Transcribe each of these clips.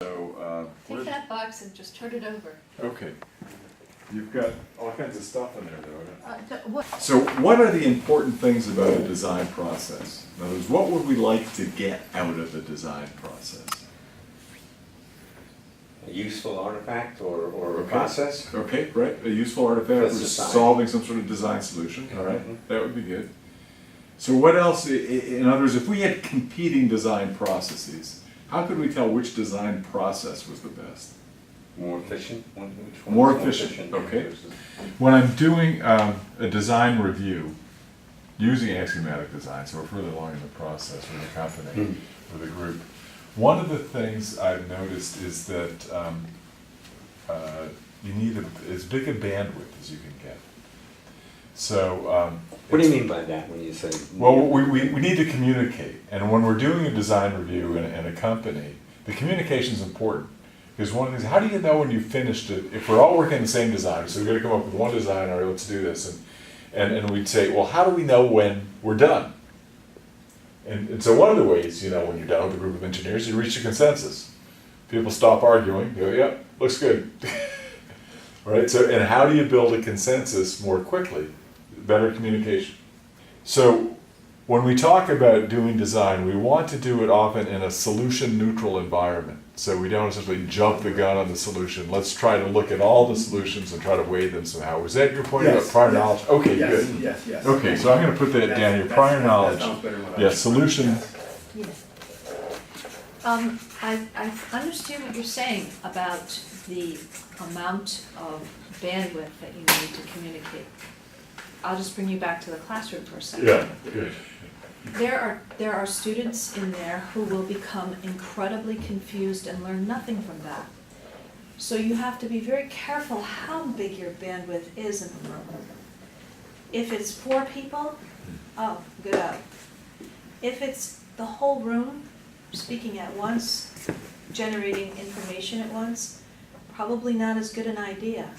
So, Take that box and just turn it over. okay. You've got all kinds of stuff in there though. What? So what are the important things about a design process? In other words, what would we like to get out of the design process? A useful artifact or a Okay. process? Okay, right, a useful artifact for That's design. solving some sort of design solution, all right? Mhm. That would be good. So what else, in other words, if we had competing design processes, how could we tell which design process was the best? More efficient? Which one More is efficient, okay. versus- When I'm doing a design review, using Axiomatic design, so we're further along in the process with the company, with the group, one of the things I've noticed is that you need as big a bandwidth as you can get. So. What do you mean by that when you say? Well, we need to communicate, and when we're doing a design review in a company, the communication is important. Because one of the things, how do you know when you finished it? If we're all working on the same design, so we're going to come up with one design, all right, let's do this. And we'd say, well, how do we know when we're done? And so one of the ways you know when you're done with a group of engineers, you reach a consensus. People stop arguing, go, yep, looks good. Right? So, and how do you build a consensus more quickly? Better communication. So when we talk about doing design, we want to do it often in a solution-neutral environment. So we don't essentially jump the gun on the solution. Let's try to look at all the solutions and try to weigh them somehow. Was that your point about prior knowledge? Okay, Yes, good. yes. Okay, so I'm going to put that down here. Prior knowledge. That sounds better than what I Yeah, was- solution. Yes. I understand what you're saying about the amount of bandwidth that you need to communicate. I'll just bring you back to the classroom for a second. Yeah, good. There are students in there who will become incredibly confused and learn nothing from that. So you have to be very careful how big your bandwidth is in the room. If it's 4 people, oh, good out. If it's the whole room speaking at once, generating information at once, probably not as good an idea.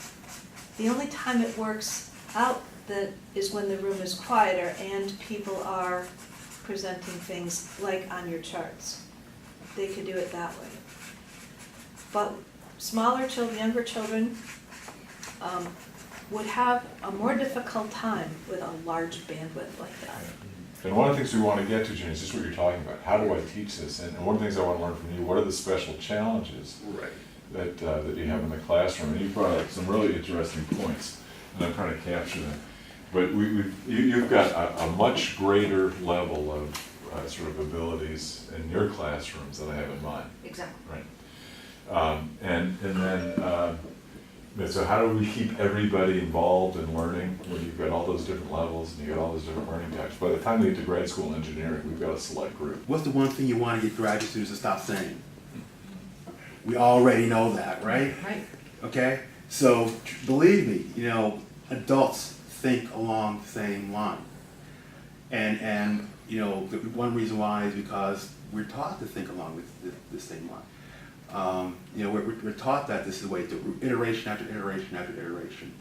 The only time it works out that is when the room is quieter and people are presenting things like on your charts. They could do it that way. But smaller children, younger children would have a more difficult time with a large bandwidth like that. And one of the things we want to get to, Jen, is just what you're talking about. How do I teach this? And one of the things I want to learn from you, what are the special challenges Right. that you have in the classroom? And you brought up some really interesting points, and I'm trying to capture them. But you've got a much greater level of sort of abilities in your classrooms than I have in mine. Exactly. Right. And then, so how do we keep everybody involved in learning when you've got all those different levels and you've got all those different learning types? By the time they get to grad school engineering, we've got a select group. What's the one thing you want to get graduate students to stop saying? We already know that, right? Right. Okay? So believe me, adults think along the same line. And the one reason why is because we're taught to think along with the same line. We're taught that this is the way to iteration after iteration after iteration.